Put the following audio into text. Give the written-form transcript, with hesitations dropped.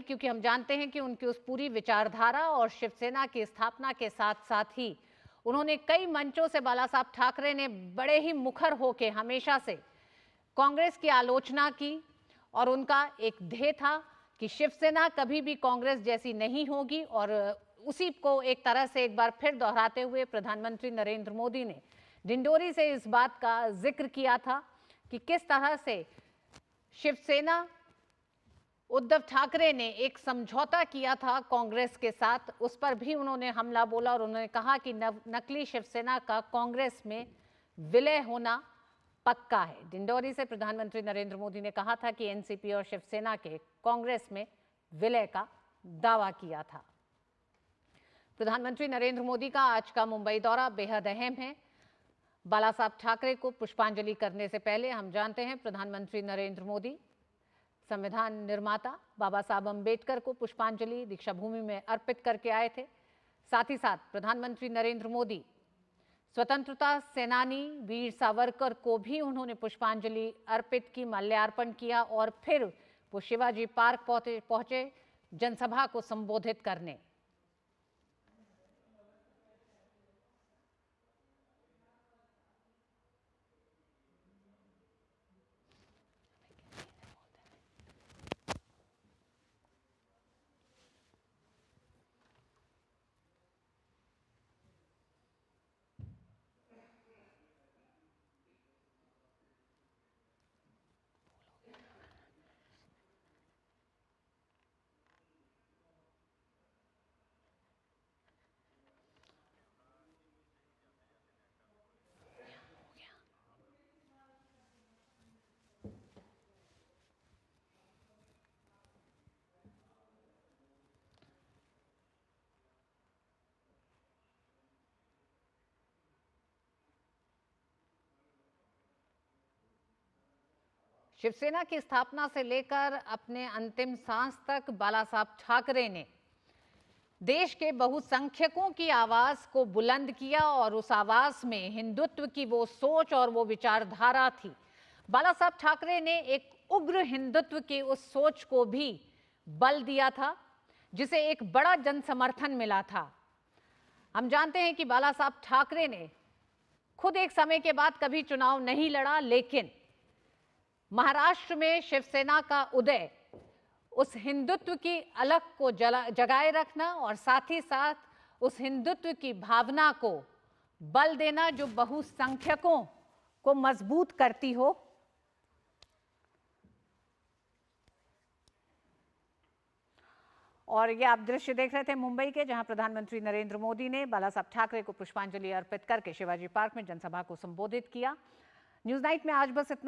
क्योंकि हम जानते हैं कि उनकी उस पूरी विचारधारा और शिवसेना की स्थापना के साथ साथ ही उन्होंने कई मंचों से, बाला साहब ठाकरे ने बड़े ही मुखर होकर हमेशा से कांग्रेस की आलोचना की और उनका एक ध्येय था कि शिवसेना कभी भी कांग्रेस जैसी नहीं होगी। और उसी को एक तरह से एक बार फिर दोहराते हुए प्रधानमंत्री नरेंद्र मोदी ने डिंडोरी से इस बात का जिक्र किया था कि किस तरह से शिवसेना, उद्धव ठाकरे ने एक समझौता किया था कांग्रेस के साथ, उस पर भी उन्होंने हमला बोला और उन्होंने कहा कि नकली शिवसेना का कांग्रेस में विलय होना पक्का है। डिंडोरी से प्रधानमंत्री नरेंद्र मोदी ने कहा था कि एनसीपी और शिवसेना के कांग्रेस में विलय का दावा किया था। प्रधानमंत्री नरेंद्र मोदी का आज का मुंबई दौरा बेहद अहम है। बाला साहब ठाकरे को पुष्पांजलि करने से पहले हम जानते हैं प्रधानमंत्री नरेंद्र मोदी संविधान निर्माता बाबा साहब अंबेडकर को पुष्पांजलि दीक्षा भूमि में अर्पित करके आए थे। साथ ही साथ प्रधानमंत्री नरेंद्र मोदी स्वतंत्रता सेनानी वीर सावरकर को भी उन्होंने पुष्पांजलि अर्पित की, माल्यार्पण किया और फिर वो शिवाजी पार्क पहुंचे जनसभा को संबोधित करने। शिवसेना की स्थापना से लेकर अपने अंतिम सांस तक बाला साहब ठाकरे ने देश के बहुसंख्यकों की आवाज को बुलंद किया और उस आवाज में हिंदुत्व की वो सोच और वो विचारधारा थी। बाला साहब ठाकरे ने एक उग्र हिंदुत्व की उस सोच को भी बल दिया था, जिसे एक बड़ा जन समर्थन मिला था। हम जानते हैं कि बाला साहब ठाकरे ने खुद एक समय के बाद कभी चुनाव नहीं लड़ा, लेकिन महाराष्ट्र में शिवसेना का उदय उस हिंदुत्व की अलख को जगाए रखना और साथ ही साथ उस हिंदुत्व की भावना को बल देना जो बहुसंख्यकों को मजबूत करती हो। और ये आप दृश्य देख रहे थे मुंबई के, जहां प्रधानमंत्री नरेंद्र मोदी ने बाला साहब ठाकरे को पुष्पांजलि अर्पित करके शिवाजी पार्क में जनसभा को संबोधित किया। न्यूज़ नाइट में आज बस इतना।